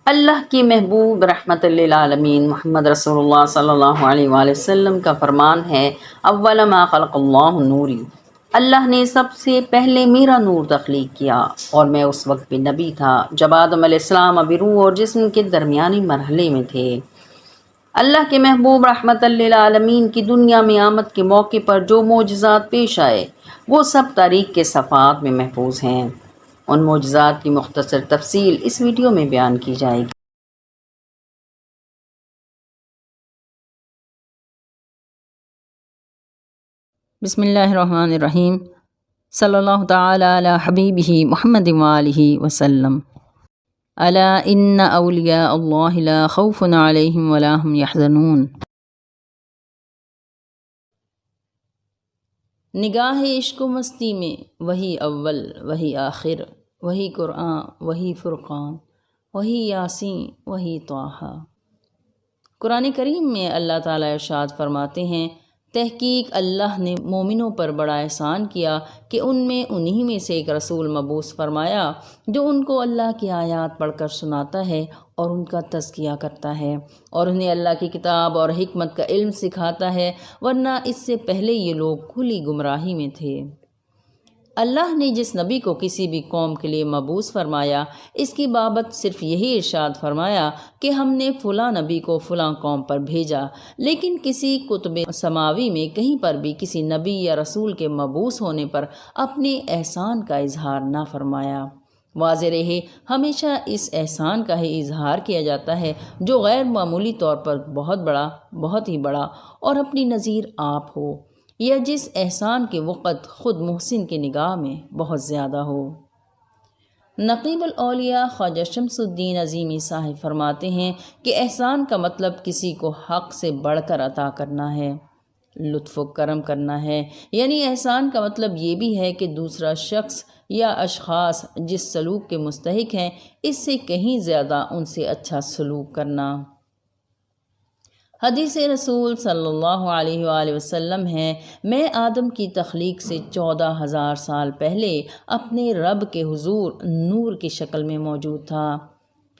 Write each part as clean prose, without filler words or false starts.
اللہ کی محبوب رحمت للعالمین محمد رسول اللہ صلی اللہ علیہ وآلہ وسلم کا فرمان ہے، اول ما خلق اللہ نوری، اللہ نے سب سے پہلے میرا نور تخلیق کیا اور میں اس وقت بھی نبی تھا جب آدم علیہ السلام ابھی روح اور جسم کے درمیانی مرحلے میں تھے۔ اللہ کے محبوب رحمت للعالمین کی دنیا میں آمد کے موقع پر جو معجزات پیش آئے وہ سب تاریخ کے صفحات میں محفوظ ہیں۔ ان معجزات کی مختصر تفصیل اس ویڈیو میں بیان کی جائے گی۔ بسم اللہ الرحمن الرحیم، صلی اللہ تعالی علی حبیبہ محمد وآلہ وسلم۔ الا ان اولیاء اللہ لا خوف علیہم ولا هم یحزنون۔ نگاہ عشق و مستی میں وہی اول، وہی آخر، وہی قرآن، وہی فرقان، وہی یاسین، وہی طٰہٰ۔ قرآن کریم میں اللہ تعالیٰ ارشاد فرماتے ہیں، تحقیق اللہ نے مومنوں پر بڑا احسان کیا کہ ان میں انہی میں سے ایک رسول مبعوث فرمایا جو ان کو اللہ کی آیات پڑھ کر سناتا ہے اور ان کا تزکیہ کرتا ہے اور انہیں اللہ کی کتاب اور حکمت کا علم سکھاتا ہے، ورنہ اس سے پہلے یہ لوگ کھلی گمراہی میں تھے۔ اللہ نے جس نبی کو کسی بھی قوم کے لیے مبعوث فرمایا، اس کی بابت صرف یہی ارشاد فرمایا کہ ہم نے فلاں نبی کو فلاں قوم پر بھیجا، لیکن کسی کتب سماوی میں کہیں پر بھی کسی نبی یا رسول کے مبعوث ہونے پر اپنے احسان کا اظہار نہ فرمایا۔ واضح رہے، ہمیشہ اس احسان کا ہی اظہار کیا جاتا ہے جو غیر معمولی طور پر بہت ہی بڑا اور اپنی نظیر آپ ہو، یا جس احسان کے وقت خود محسن کی نگاہ میں بہت زیادہ ہو۔ نقیب الاولیاء خواجہ شمس الدین عظیمی صاحب فرماتے ہیں کہ احسان کا مطلب کسی کو حق سے بڑھ کر عطا کرنا ہے، لطف و کرم کرنا ہے، یعنی احسان کا مطلب یہ بھی ہے کہ دوسرا شخص یا اشخاص جس سلوک کے مستحق ہیں اس سے کہیں زیادہ ان سے اچھا سلوک کرنا۔ حدیث رسول صلی اللہ علیہ وآلہ وسلم ہے، میں آدم کی تخلیق سے 14,000 سال پہلے اپنے رب کے حضور نور کی شکل میں موجود تھا۔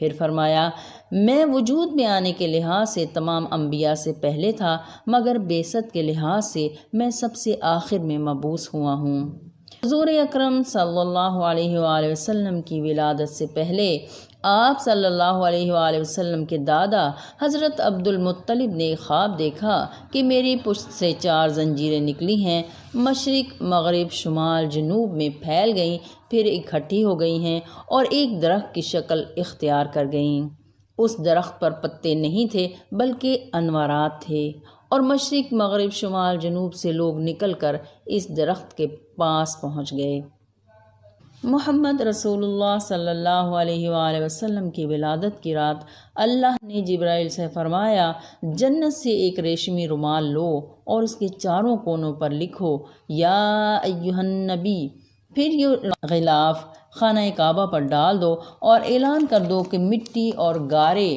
پھر فرمایا، میں وجود میں آنے کے لحاظ سے تمام انبیاء سے پہلے تھا، مگر بعثت کے لحاظ سے میں سب سے آخر میں مبعوث ہوا ہوں۔ حضور اکرم صلی اللہ علیہ وآلہ وسلم کی ولادت سے پہلے آپ صلی اللہ علیہ وآلہ وسلم کے دادا حضرت عبد المطلب نے خواب دیکھا کہ میری پشت سے 4 زنجیریں نکلی ہیں، مشرق، مغرب، شمال، جنوب میں پھیل گئیں، پھر اکٹھی ہو گئی ہیں اور ایک درخت کی شکل اختیار کر گئیں۔ اس درخت پر پتے نہیں تھے بلکہ انوارات تھے، اور مشرق، مغرب، شمال، جنوب سے لوگ نکل کر اس درخت کے پاس پہنچ گئے۔ محمد رسول اللہ صلی اللہ علیہ وآلہ وسلم کی ولادت کی رات اللہ نے جبرائیل سے فرمایا، جنت سے ایک ریشمی رومال لو اور اس کے چاروں کونوں پر لکھو، یا ایھا النبی، پھر یہ غلاف خانہ کعبہ پر ڈال دو اور اعلان کر دو کہ مٹی اور گارے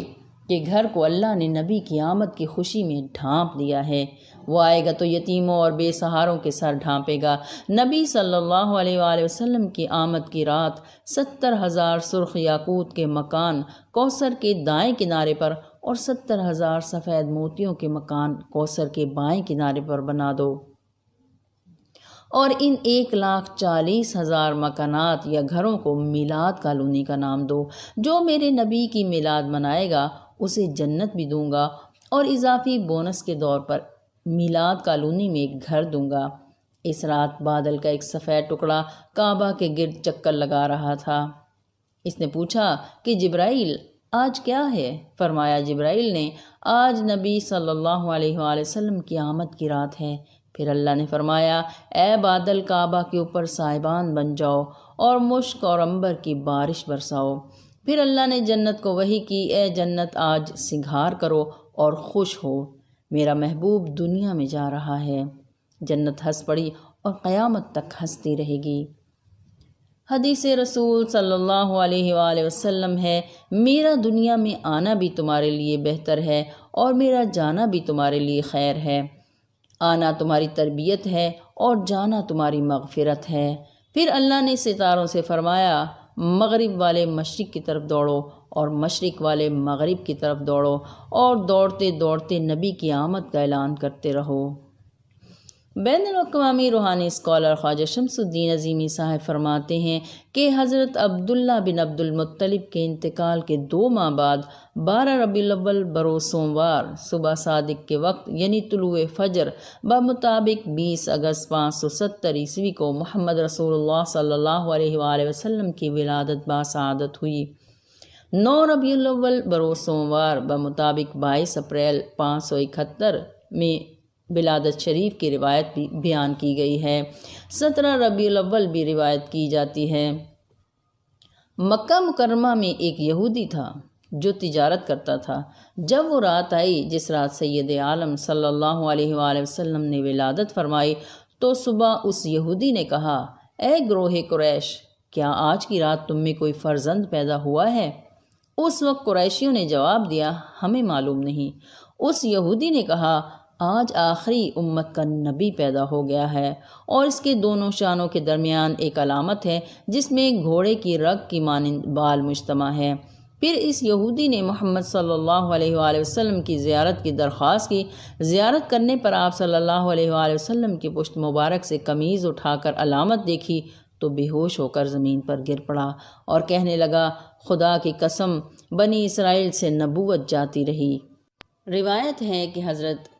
کے گھر کو اللہ نے نبی کی آمد کی خوشی میں ڈھانپ دیا ہے۔ وہ آئے گا تو یتیموں اور بے سہاروں کے سر ڈھانپے گا۔ نبی صلی اللہ علیہ وآلہ وسلم کی آمد کی رات 70,000 سرخ یاقوت کے مکان کوثر کے دائیں کنارے پر اور 70,000 سفید موتیوں کے مکان کوثر کے بائیں کنارے پر بنا دو، اور ان 1,40,000 مکانات یا گھروں کو میلاد کالونی کا نام دو۔ جو میرے نبی کی میلاد منائے گا اسے جنت بھی دوں گا، اور اضافی بونس کے طور پر میلاد کالونی میں ایک گھر دوں گا۔ اس رات بادل کا ایک سفید ٹکڑا کعبہ کے گرد چکر لگا رہا تھا۔ اس نے پوچھا کہ جبرائیل، آج کیا ہے؟ فرمایا جبرائیل نے، آج نبی صلی اللہ علیہ وآلہ وسلم کی آمد کی رات ہے۔ پھر اللہ نے فرمایا، اے بادل، کعبہ کے اوپر سائبان بن جاؤ اور مشک اور عنبر کی بارش برساؤ۔ پھر اللہ نے جنت کو وحی کی، اے جنت، آج سنگھار کرو اور خوش ہو، میرا محبوب دنیا میں جا رہا ہے۔ جنت ہنس پڑی اور قیامت تک ہنستی رہے گی۔ حدیث رسول صلی اللہ علیہ وآلہ وسلم ہے، میرا دنیا میں آنا بھی تمہارے لیے بہتر ہے اور میرا جانا بھی تمہارے لیے خیر ہے۔ آنا تمہاری تربیت ہے اور جانا تمہاری مغفرت ہے۔ پھر اللہ نے ستاروں سے فرمایا، مغرب والے مشرق کی طرف دوڑو اور مشرق والے مغرب کی طرف دوڑو اور دوڑتے دوڑتے نبی کی آمد کا اعلان کرتے رہو۔ بین الاقوامی روحانی اسکالر خواجہ شمس الدین عظیمی صاحب فرماتے ہیں کہ حضرت عبداللہ بن عبد المطلب کے انتقال کے 2 ماہ بعد 12 ربیع الاول بروز سوموار صبح صادق کے وقت یعنی طلوع فجر بمطابق 20 اگست 570 عیسوی کو محمد رسول اللہ صلی اللہ علیہ وآلہ وسلم کی ولادت باسعادت ہوئی۔ 9 ربیع الاول بروز سوموار بمطابق 22 اپریل 571 میں ولادت شریف کی روایت بھی بیان کی گئی ہے۔ 17 ربیع الاول بھی روایت کی جاتی ہے۔ مکہ مکرمہ میں ایک یہودی تھا جو تجارت کرتا تھا۔ جب وہ رات آئی جس رات سید عالم صلی اللہ علیہ وآلہ وسلم نے ولادت فرمائی تو صبح اس یہودی نے کہا، اے گروہ قریش، کیا آج کی رات تم میں کوئی فرزند پیدا ہوا ہے؟ اس وقت قریشیوں نے جواب دیا، ہمیں معلوم نہیں۔ اس یہودی نے کہا، آج آخری امت کا نبی پیدا ہو گیا ہے اور اس کے دونوں شانوں کے درمیان ایک علامت ہے جس میں گھوڑے کی رگ کی مانند بال مجتمع ہے۔ پھر اس یہودی نے محمد صلی اللہ علیہ وآلہ وسلم کی زیارت کی درخواست کی۔ زیارت کرنے پر آپ صلی اللہ علیہ وآلہ وسلم کی پشت مبارک سے قمیض اٹھا کر علامت دیکھی تو بے ہوش ہو کر زمین پر گر پڑا اور کہنے لگا، خدا کی قسم، بنی اسرائیل سے نبوت جاتی رہی۔ روایت ہے کہ حضرت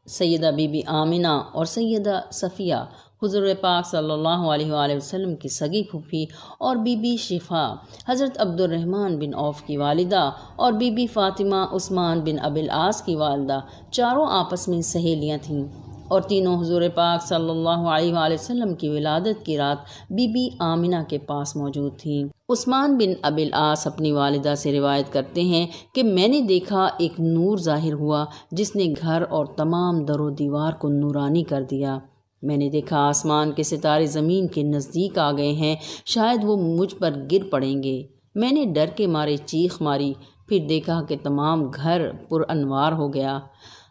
سیدہ بی بی آمنہ اور سیدہ صفیہ حضور پاک صلی اللہ علیہ وآلہ وسلم کی سگی پھوپھی اور بی بی شفا حضرت عبد الرحمن بن عوف کی والدہ اور بی بی فاطمہ عثمان بن ابی العاص کی والدہ چاروں آپس میں سہیلیاں تھیں اور تینوں حضور پاک صلی اللہ علیہ وآلہ وسلم کی ولادت کی رات بی بی آمنہ کے پاس موجود تھیں۔ عثمان بن ابی العاص اپنی والدہ سے روایت کرتے ہیں کہ میں نے دیکھا ایک نور ظاہر ہوا جس نے گھر اور تمام در و دیوار کو نورانی کر دیا۔ میں نے دیکھا آسمان کے ستارے زمین کے نزدیک آ گئے ہیں، شاید وہ مجھ پر گر پڑیں گے۔ میں نے ڈر کے مارے چیخ ماری، پھر دیکھا کہ تمام گھر پر انوار ہو گیا۔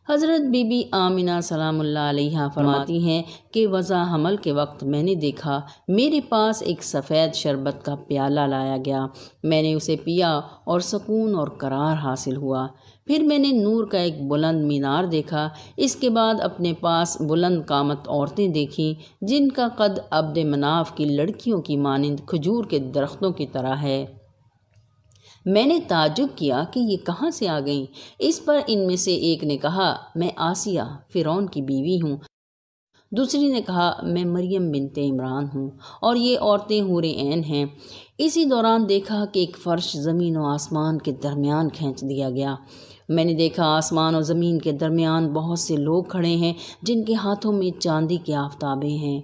حضرت بی بی آمنہ سلام اللہ علیہا فرماتی ہیں کہ وضع حمل کے وقت میں نے دیکھا میرے پاس ایک سفید شربت کا پیالہ لایا گیا، میں نے اسے پیا اور سکون اور قرار حاصل ہوا۔ پھر میں نے نور کا ایک بلند مینار دیکھا، اس کے بعد اپنے پاس بلند قامت عورتیں دیکھیں جن کا قد عبد مناف کی لڑکیوں کی مانند کھجور کے درختوں کی طرح ہے۔ میں نے تعجب کیا کہ یہ کہاں سے آ گئیں؟ اس پر ان میں سے ایک نے کہا، میں آسیہ فرعون کی بیوی ہوں۔ دوسری نے کہا، میں مریم بنت عمران ہوں اور یہ عورتیں حور عین ہیں۔ اسی دوران دیکھا کہ ایک فرش زمین و آسمان کے درمیان کھینچ دیا گیا۔ میں نے دیکھا آسمان و زمین کے درمیان بہت سے لوگ کھڑے ہیں جن کے ہاتھوں میں چاندی کے آفتابیں ہیں۔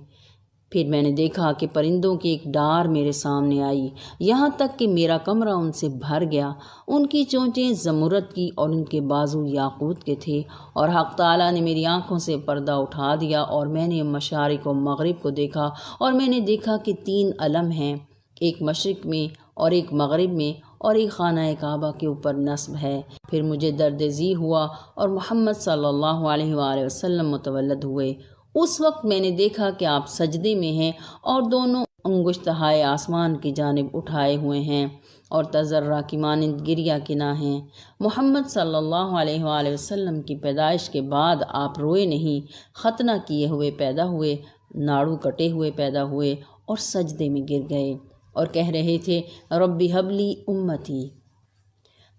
پھر میں نے دیکھا کہ پرندوں کی ایک ڈار میرے سامنے آئی، یہاں تک کہ میرا کمرہ ان سے بھر گیا۔ ان کی چونچیں زمرد کی اور ان کے بازو یاقوت کے تھے، اور حق تعالیٰ نے میری آنکھوں سے پردہ اٹھا دیا اور میں نے مشارق و مغرب کو دیکھا، اور میں نے دیکھا کہ 3 علم ہیں، ایک مشرق میں اور ایک مغرب میں اور ایک خانہ کعبہ کے اوپر نصب ہے۔ پھر مجھے درد ذی ہوا اور محمد صلی اللہ علیہ وآلہ وسلم متولد ہوئے۔ اس وقت میں نے دیکھا کہ آپ سجدے میں ہیں اور دونوں انگشتہائے آسمان کی جانب اٹھائے ہوئے ہیں اور تذرہ کی مانند گریہ کنا ہیں۔ محمد صلی اللہ علیہ وآلہ وسلم کی پیدائش کے بعد آپ روئے نہیں، ختنہ کیے ہوئے پیدا ہوئے، ناڑو کٹے ہوئے پیدا ہوئے اور سجدے میں گر گئے اور کہہ رہے تھے، ربی حبلی امتی۔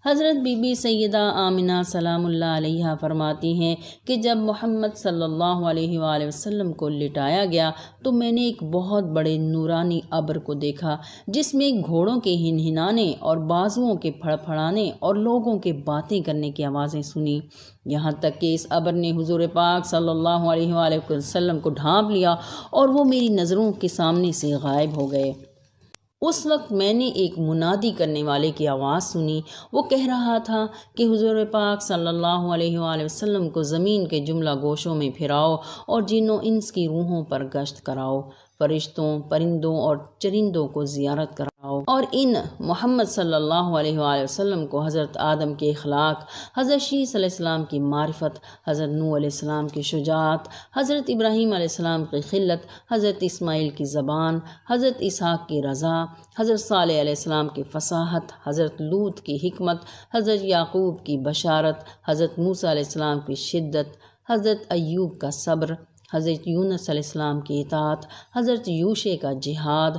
حضرت بی بی سیدہ آمنہ سلام اللہ علیہا فرماتی ہیں کہ جب محمد صلی اللہ علیہ وآلہ وسلم کو لٹایا گیا تو میں نے ایک بہت بڑے نورانی ابر کو دیکھا جس میں گھوڑوں کے ہنہنانے اور بازوؤں کے پھڑپھڑانے اور لوگوں کے باتیں کرنے کی آوازیں سنیں، یہاں تک کہ اس ابر نے حضور پاک صلی اللہ علیہ وآلہ وسلم کو ڈھانپ لیا اور وہ میری نظروں کے سامنے سے غائب ہو گئے۔ اس وقت میں نے ایک منادی کرنے والے کی آواز سنی، وہ کہہ رہا تھا کہ حضور پاک صلی اللہ علیہ وآلہ وسلم کو زمین کے جملہ گوشوں میں پھراؤ اور جن و انس کی روحوں پر گشت کراؤ، فرشتوں، پرندوں اور چرندوں کو زیارت کراؤ۔ اور ان محمد صلی اللہ علیہ وآلہ وسلم کو حضرت آدم کے اخلاق، حضرت شیس علیہ السلام کی معرفت، حضرت نوح علیہ السلام کی شجاعت، حضرت ابراہیم علیہ السلام کی خلت، حضرت اسماعیل کی زبان، حضرت اسحاق کی رضا، حضرت صالح علیہ السلام کی فصاحت، حضرت لوط کی حکمت، حضرت یعقوب کی بشارت، حضرت موسیٰ علیہ السلام کی شدت، حضرت ایوب کا صبر، حضرت یونس علیہ السلام کی اطاعت، حضرت یوشع کا جہاد،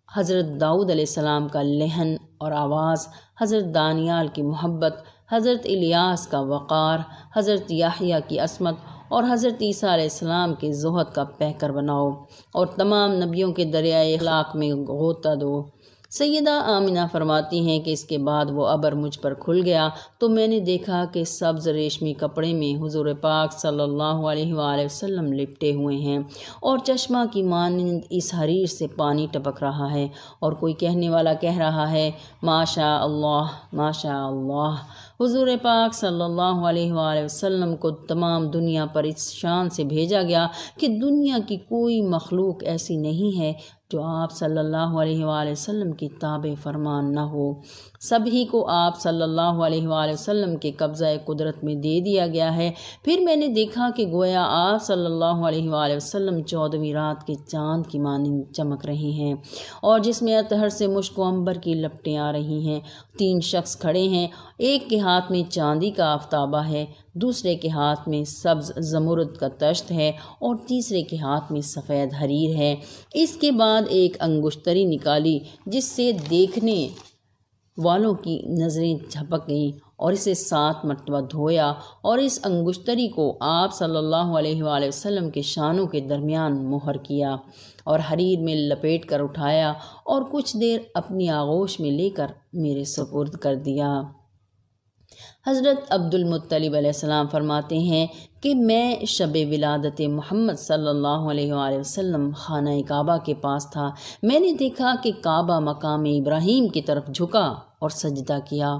حضرت داؤد علیہ السلام کا لحن اور آواز، حضرت دانیال کی محبت، حضرت الیاس کا وقار، حضرت یحییٰ کی عصمت اور حضرت عیسیٰ علیہ السلام کے زہد کا پیکر بناؤ اور تمام نبیوں کے دریائے اخلاق میں غوطہ دو۔ سیدہ آمنہ فرماتی ہیں کہ اس کے بعد وہ ابر مجھ پر کھل گیا تو میں نے دیکھا کہ سبز ریشمی کپڑے میں حضور پاک صلی اللہ علیہ وآلہ وسلم لپٹے ہوئے ہیں اور چشمہ کی مانند اس حریر سے پانی ٹپک رہا ہے، اور کوئی کہنے والا کہہ رہا ہے ماشاء اللہ ماشاء اللہ۔ حضور پاک صلی اللہ علیہ وآلہ وسلم کو تمام دنیا پر اس شان سے بھیجا گیا کہ دنیا کی کوئی مخلوق ایسی نہیں ہے جو آپ صلی اللہ علیہ وآلہ وسلم کی تابع فرمان نہ ہو۔ سبھی کو آپ صلی اللہ علیہ وآلہ وسلم کے قبضہ قدرت میں دے دیا گیا ہے۔ پھر میں نے دیکھا کہ گویا آپ صلی اللہ علیہ وآلہ وسلم 14ویں رات کے چاند کی مانند چمک رہے ہیں، اور جس میں اطہر سے مشک و عنبر کی لپٹیں آ رہی ہیں۔ 3 شخص کھڑے ہیں، ایک کے ہاتھ میں چاندی کا آفتابہ ہے، دوسرے کے ہاتھ میں سبز زمرد کا تشت ہے اور تیسرے کے ہاتھ میں سفید حریر ہے۔ اس کے بعد ایک انگشتری نکالی جس سے دیکھنے والوں کی نظریں جھپک گئیں، اور اسے 7 مرتبہ دھویا اور اس انگشتری کو آپ صلی اللہ علیہ وآلہ وسلم کے شانوں کے درمیان مہر کیا اور حریر میں لپیٹ کر اٹھایا اور کچھ دیر اپنی آغوش میں لے کر میرے سپرد کر دیا۔ حضرت عبد المطلب علیہ السلام فرماتے ہیں کہ میں شب ولادت محمد صلی اللہ علیہ وآلہ وسلم خانہ کعبہ کے پاس تھا۔ میں نے دیکھا کہ کعبہ مقام ابراہیم کی طرف جھکا اور سجدہ کیا،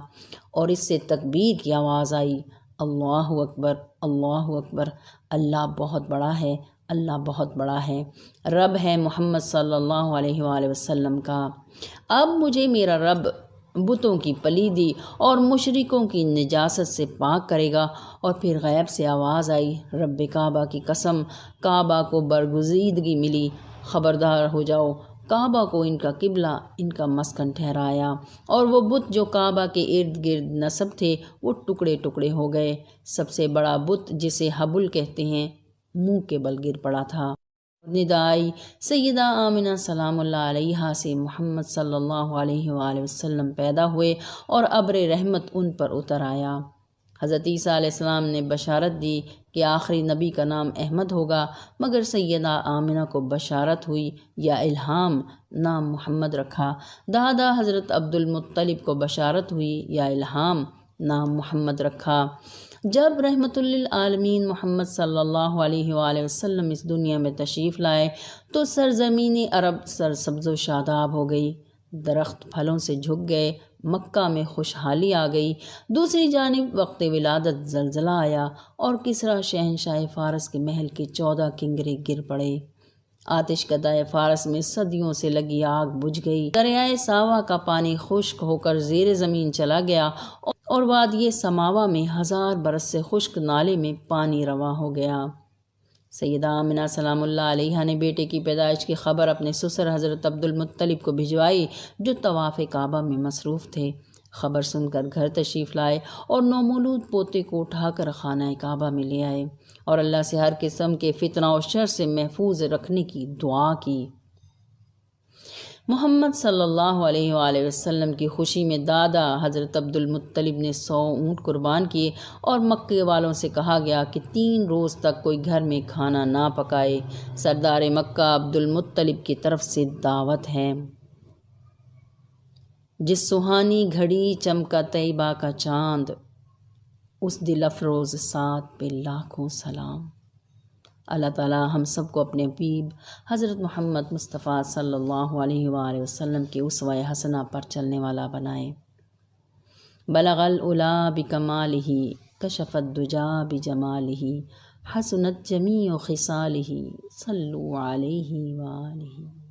اور اس سے تکبیر کی آواز آئی، اللہ اکبر اللہ اکبر، اللہ بہت بڑا ہے، اللہ بہت بڑا ہے، رب ہے محمد صلی اللہ علیہ وآلہ وسلم کا۔ اب مجھے میرا رب بتوں کی پلیدی اور مشرکوں کی نجاست سے پاک کرے گا۔ اور پھر غیب سے آواز آئی، رب کعبہ کی قسم، کعبہ کو برگزیدگی ملی، خبردار ہو جاؤ، کعبہ کو ان کا قبلہ، ان کا مسکن ٹھہرایا، اور وہ بت جو کعبہ کے ارد گرد نصب تھے وہ ٹکڑے ٹکڑے ہو گئے۔ سب سے بڑا بت جسے حبل کہتے ہیں منہ کے بل گر پڑا تھا۔ ندائی سیدہ آمنہ سلام اللہ علیہا سے محمد صلی اللہ علیہ وآلہ وسلم پیدا ہوئے اور ابر رحمت ان پر اتر آیا۔ حضرت عیسیٰ علیہ السلام نے بشارت دی کہ آخری نبی کا نام احمد ہوگا، مگر سیدہ آمنہ کو بشارت ہوئی یا الہام، نام محمد رکھا۔ دادا حضرت عبد المطلب کو بشارت ہوئی یا الہام، نام محمد رکھا۔ جب رحمت للعالمین محمد صلی اللہ علیہ وآلہ وسلم اس دنیا میں تشریف لائے تو سرزمین عرب سرسبز و شاداب ہو گئی، درخت پھلوں سے جھک گئے، مکہ میں خوشحالی آ گئی۔ دوسری جانب وقت ولادت زلزلہ آیا اور کسریٰ شہنشاہ فارس کے محل کے 14 کنگرے گر پڑے۔ آتش کدہ فارس میں صدیوں سے لگی آگ بجھ گئی، دریائے ساوا کا پانی خشک ہو کر زیر زمین چلا گیا اور وادی سماوا میں 1000 برس سے خشک نالے میں پانی رواں ہو گیا۔ سیدہ آمنہ سلام اللہ علیہا نے بیٹے کی پیدائش کی خبر اپنے سسر حضرت عبد المطلب کو بھجوائی جو طواف کعبہ میں مصروف تھے۔ خبر سن کر گھر تشریف لائے اور نومولود پوتے کو اٹھا کر خانہ کعبہ میں لے آئے اور اللہ سے ہر قسم کے فتنہ و شر سے محفوظ رکھنے کی دعا کی۔ محمد صلی اللہ علیہ وآلہ وسلم کی خوشی میں دادا حضرت عبد المطلب نے 100 اونٹ قربان کیے اور مکے والوں سے کہا گیا کہ 3 روز تک کوئی گھر میں کھانا نہ پکائے۔ سردار مکہ عبد المطلب کی طرف سے دعوت ہے۔ جس سہانی گھڑی چمکا طیبہ کا چاند، اس دل افروز ساتھ پہ لاکھوں سلام۔ اللہ تعالی ہم سب کو اپنے حبیب حضرت محمد مصطفیٰ صلی اللہ علیہ وآلہ وسلم کے اسوہ حسنہ پر چلنے والا بنائے۔ بلغ العلا بکمالہ، کشف الدجا بجمالہ، حسنت جمیع خصالہ، صلوا علیہ وآلہ۔